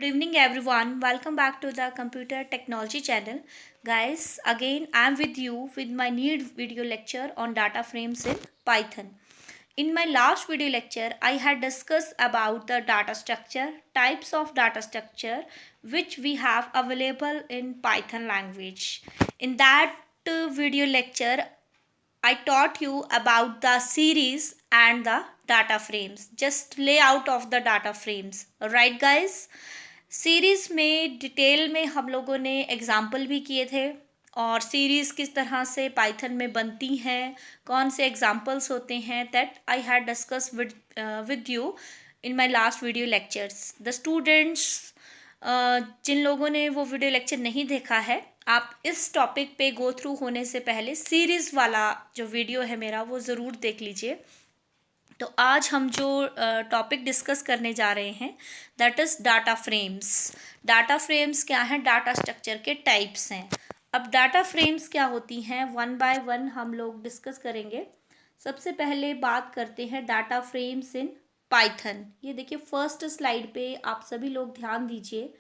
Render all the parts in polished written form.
Good evening everyone. Welcome back to the Computer Technology channel. Guys, again I am with you with my new video lecture on data frames in Python. In my last video lecture, I had discussed about the data structure, types of data structure which we have available in Python language. In that video lecture, I taught you about the series and the data frames, just layout of the data frames. Right guys? Series में detail में हम लोगों ने example भी किए थे और series किस तरह से पाइथन में बनती हैं, कौन से एग्जाम्पल्स होते हैं, that I had discuss with you in my last video lectures. The students जिन लोगों ने वो वीडियो लेक्चर नहीं देखा है, आप इस टॉपिक पे गो थ्रू होने से पहले सीरीज़ वाला जो वीडियो है मेरा वो ज़रूर देख लीजिए. तो आज हम जो टॉपिक डिस्कस करने जा रहे हैं that is data frames. Data frames क्या है? डाटा स्ट्रक्चर के टाइप्स हैं. अब डाटा फ्रेम्स क्या होती हैं, वन बाय वन हम लोग डिस्कस करेंगे. सबसे पहले बात करते हैं डाटा फ्रेम्स इन पाइथन. ये देखिए फर्स्ट स्लाइड पे आप सभी लोग ध्यान दीजिए.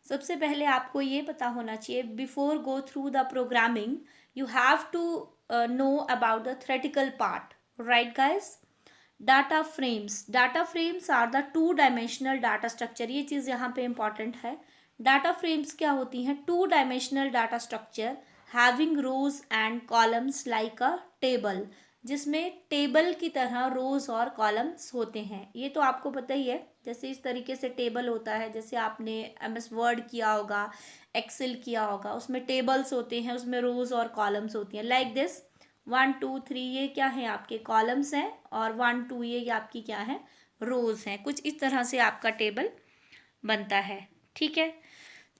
सबसे पहले आपको ये पता होना चाहिए, before go through the programming you have to know about the theoretical part. Right guys? Data frames are the two dimensional data structure. ये चीज़ यहाँ पे इम्पॉर्टेंट है. डाटा फ्रेम्स क्या होती हैं? Two dimensional data structure having rows and columns like a table, जिसमें table की तरह रोज और कॉलम्स होते हैं. ये तो आपको पता ही है, जैसे इस तरीके से टेबल होता है, जैसे आपने MS वर्ड किया होगा, एक्सेल किया होगा, उसमें टेबल्स होते हैं, उसमें रोज और कॉलम्स होती हैं. लाइक दिस 1 2 3 ये क्या है? आपके कॉलम्स हैं और 1 2 ये आपकी क्या है? रोज हैं. कुछ इस तरह से आपका टेबल बनता है. ठीक है,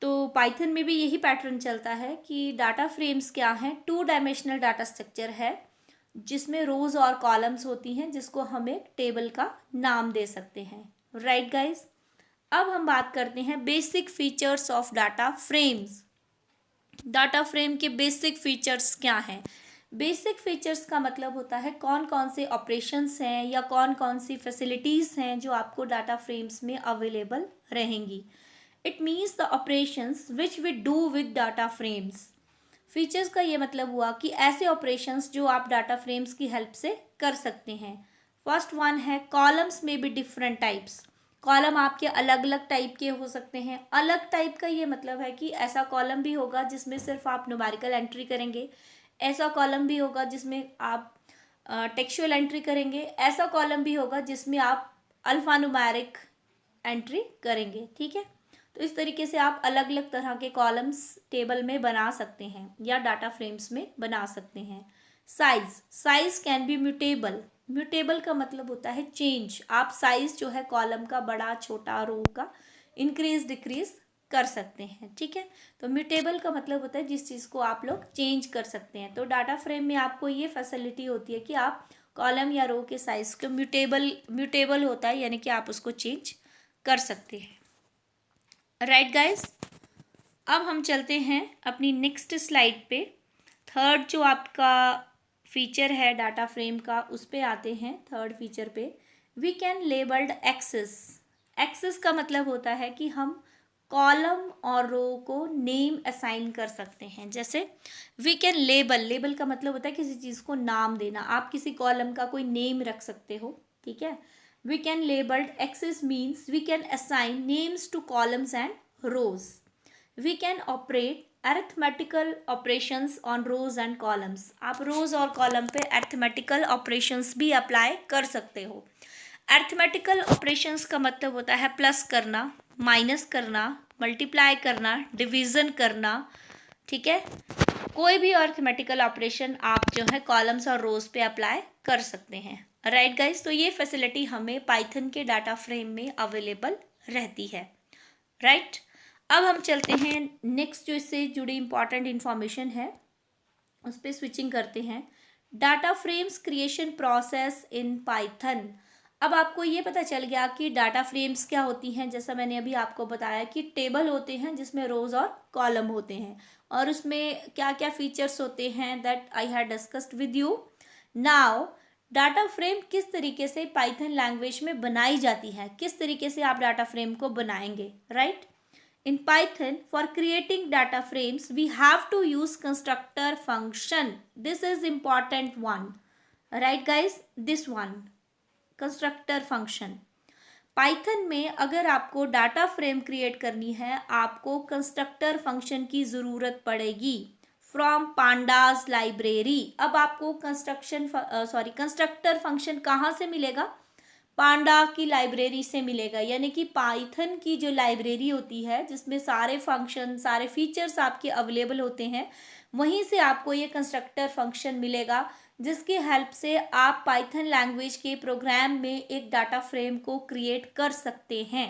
तो पाइथन में भी यही पैटर्न चलता है कि डाटा फ्रेम्स क्या हैं? टू डायमेंशनल डाटा स्ट्रक्चर है जिसमें रोज और कॉलम्स होती हैं, जिसको हम एक टेबल का नाम दे सकते हैं. Right guys? अब हम बात करते हैं basic features of data frames. Data frame के बेसिक फीचर्स क्या हैं? बेसिक फीचर्स का मतलब होता है कौन कौन से ऑपरेशंस हैं या कौन कौन सी फैसिलिटीज़ हैं जो आपको डाटा फ्रेम्स में अवेलेबल रहेंगी. It means the operations which we do with data frames. Features का ये मतलब हुआ कि ऐसे ऑपरेशंस जो आप डाटा फ्रेम्स की हेल्प से कर सकते हैं. फर्स्ट वन है कॉलम्स में भी डिफरेंट टाइप्स. कॉलम आपके अलग अलग टाइप के हो सकते हैं. अलग टाइप का ये मतलब है कि ऐसा कॉलम भी होगा जिसमें सिर्फ आप न्यूमेरिकल एंट्री करेंगे, ऐसा कॉलम भी होगा जिसमें आप टेक्सचुअल एंट्री करेंगे, ऐसा कॉलम भी होगा जिसमें आप अल्फा न्यूमेरिक एंट्री करेंगे. ठीक है, तो इस तरीके से आप अलग अलग तरह के कॉलम्स टेबल में बना सकते हैं या डाटा फ्रेम्स में बना सकते हैं. Size can be mutable. Mutable का मतलब होता है चेंज. आप साइज जो है कॉलम का, बड़ा छोटा, रो का इंक्रीज डिक्रीज कर सकते हैं. ठीक है, तो म्यूटेबल का मतलब होता है जिस चीज़ को आप लोग चेंज कर सकते हैं. तो डाटा फ्रेम में आपको ये फैसिलिटी होती है कि आप कॉलम या रो के साइज को म्यूटेबल होता है, यानी कि आप उसको चेंज कर सकते हैं. Right guys? अब हम चलते हैं अपनी नेक्स्ट स्लाइड पे. थर्ड जो आपका फीचर है डाटा फ्रेम का, उस पे आते हैं. थर्ड फीचर पे we can labelled access. Access का मतलब होता है कि हम कॉलम और रो को नेम असाइन कर सकते हैं. जैसे वी कैन लेबल का मतलब होता है किसी चीज़ को नाम देना. आप किसी कॉलम का कोई नेम रख सकते हो. ठीक है, we can labeled access means we can assign names to columns and rows. We can operate arithmetical operations on rows and columns. आप rows और column पे arithmetical operations भी apply कर सकते हो. arithmetical operations का मतलब होता है प्लस करना, माइनस करना, मल्टीप्लाई करना, डिवीज़न करना. ठीक है, कोई भी अरिथमेटिकल ऑपरेशन आप जो है कॉलम्स और रोज पे अप्लाई कर सकते हैं. Right guys? तो ये फैसिलिटी हमें पाइथन के डाटा फ्रेम में अवेलेबल रहती है. राइट, अब हम चलते हैं नेक्स्ट जो इससे जुड़ी इंपॉर्टेंट इंफॉर्मेशन है उस पर स्विचिंग करते हैं. Data frames creation process in Python. अब आपको ये पता चल गया कि डाटा फ्रेम्स क्या होती हैं. जैसा मैंने अभी आपको बताया कि टेबल होते हैं जिसमें रोज और कॉलम होते हैं और उसमें क्या क्या फीचर्स होते हैं that I had discussed with you. Now data frame किस तरीके से पाइथन लैंग्वेज में बनाई जाती है, किस तरीके से आप डाटा फ्रेम को बनाएंगे. Right, in Python, for creating data frames, we have to use constructor function. This is important one. Right guys, this one, constructor function. Python में अगर आपको डाटा फ्रेम क्रिएट करनी है, आपको कंस्ट्रक्टर फंक्शन की ज़रूरत पड़ेगी फ्रॉम पांडाज लाइब्रेरी. अब आपको कंस्ट्रक्टर फंक्शन कहाँ से मिलेगा? पांडा की लाइब्रेरी से मिलेगा. यानी कि पाइथन की जो लाइब्रेरी होती है जिसमें सारे फंक्शन, सारे फीचर्स आपके अवेलेबल होते हैं, वहीं से आपको ये कंस्ट्रक्टर फंक्शन मिलेगा, जिसकी हेल्प से आप पाइथन लैंग्वेज के प्रोग्राम में एक डाटा फ्रेम को क्रिएट कर सकते हैं.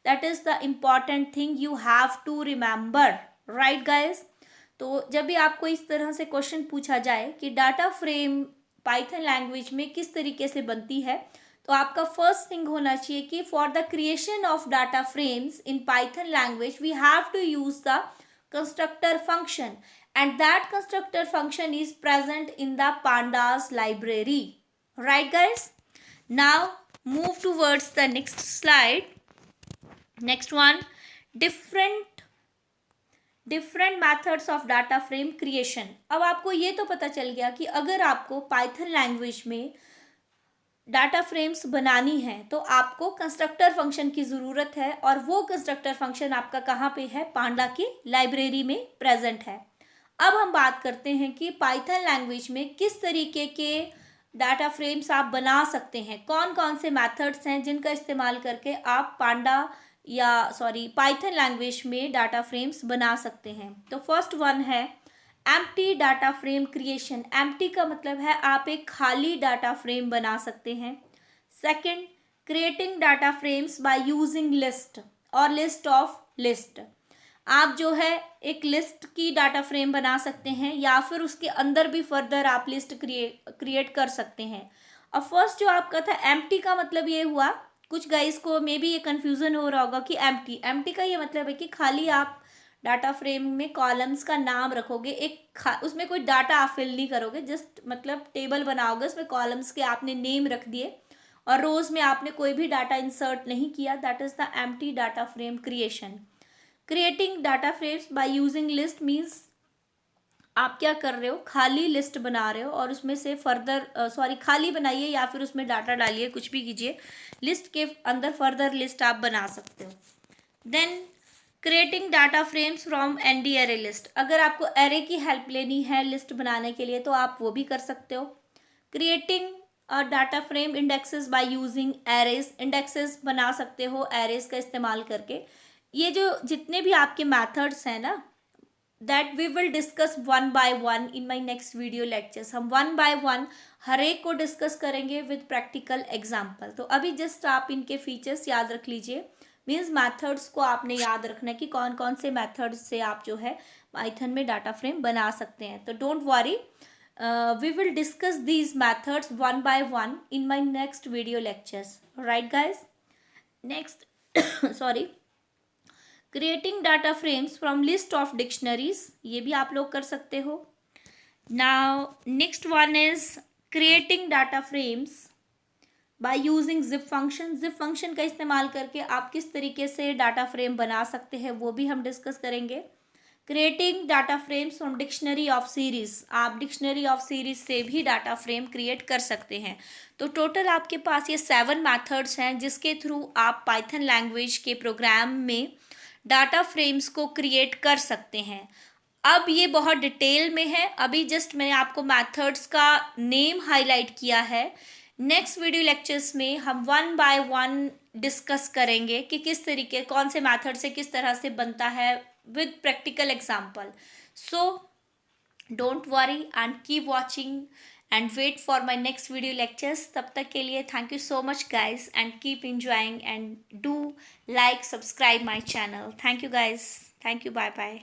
That is the important thing you have to remember. Right guys? तो जब भी आपको इस तरह से क्वेश्चन पूछा जाए कि डाटा फ्रेम पाइथन लैंग्वेज में किस तरीके से बनती है, तो आपका फर्स्ट थिंग होना चाहिए कि for the creation of data frames in Python language we have to use the constructor function, and that constructor function is present in the pandas library. Right guys? Now move towards the next slide. Next one, different methods of data frame creation. अब आपको ये तो पता चल गया कि अगर आपको पाइथन लैंग्वेज में डाटा फ्रेम्स बनानी है तो आपको कंस्ट्रक्टर फंक्शन की ज़रूरत है, और वो कंस्ट्रक्टर फंक्शन आपका कहाँ पे है? पांडा की लाइब्रेरी में प्रेजेंट है. अब हम बात करते हैं कि पाइथन लैंग्वेज में किस तरीके के डाटा फ्रेम्स आप बना सकते हैं, कौन कौन से मेथड्स हैं जिनका इस्तेमाल करके आप पाइथन लैंग्वेज में डाटा फ्रेम्स बना सकते हैं. तो फर्स्ट वन है empty data frame creation. Empty का मतलब है आप एक खाली डाटा फ्रेम बना सकते हैं. Second, creating data frames by using list और लिस्ट ऑफ लिस्ट. आप जो है एक लिस्ट की डाटा फ्रेम बना सकते हैं, या फिर उसके अंदर भी फर्दर आप लिस्ट क्रिएट कर सकते हैं. और फर्स्ट जो आपका था एम्प्टी का मतलब ये हुआ, कुछ गाइस को मे बी ये कन्फ्यूज़न हो रहा होगा कि एम्प्टी का ये मतलब है कि खाली आप डाटा फ्रेम में कॉलम्स का नाम रखोगे, उसमें कोई डाटा आप फिल नहीं करोगे, जस्ट मतलब टेबल बनाओगे, उसमें कॉलम्स के आपने नेम रख दिए और रोज में आपने कोई भी डाटा इंसर्ट नहीं किया. That is the empty data frame creation. Creating data frames by using list means आप क्या कर रहे हो? खाली लिस्ट बना रहे हो और उसमें से फर्दर खाली बनाइए या फिर उसमें डाटा डालिए, कुछ भी कीजिए, लिस्ट के अंदर फर्दर लिस्ट आप बना सकते हो. Then creating data frames from ND array list. अगर आपको एरे की हेल्प लेनी है लिस्ट बनाने के लिए तो आप वो भी कर सकते हो. Creating data frame indexes by using arrays. Indexes बना सकते हो एरेज का इस्तेमाल करके. ये जो जितने भी आपके मेथड्स हैं ना, that we will discuss one by one in my next video lectures. हम वन बाय वन हर एक को डिस्कस करेंगे विद प्रैक्टिकल एग्जाम्पल. तो अभी जस्ट आप इनके फीचर्स याद रख लीजिए. मीन्स मैथड्स को आपने याद रखना है कि कौन कौन से मैथड्स से आप जो है पाइथन में डाटा फ्रेम बना सकते हैं. तो don't worry, we will discuss these methods one by one in my next video lectures. Right guys? Next creating data frames from list of dictionaries. ये भी आप लोग कर सकते हो. Now next one is creating data frames by using zip function. Zip function का इस्तेमाल करके आप किस तरीके से डाटा फ्रेम बना सकते हैं वो भी हम डिस्कस करेंगे. Creating data frames from dictionary of series. आप डिक्शनरी ऑफ सीरीज से भी डाटा फ्रेम क्रिएट कर सकते हैं. तो टोटल आपके पास ये 7 मैथड्स हैं जिसके थ्रू आप पाइथन लैंग्वेज के प्रोग्राम में डाटा फ्रेम्स को क्रिएट कर सकते हैं. अब ये बहुत डिटेल में है, अभी जस्ट मैंने आपको मैथड्स का नेम हाईलाइट किया है. नेक्स्ट वीडियो लेक्चर्स में हम वन बाय वन डिस्कस करेंगे कि किस तरीके, कौन से मेथड से किस तरह से बनता है with practical example. So don't worry and keep watching and wait for my next video lectures. तब तक के लिए thank you so much guys and keep enjoying and do like subscribe my channel. Thank you guys. Thank you. Bye bye.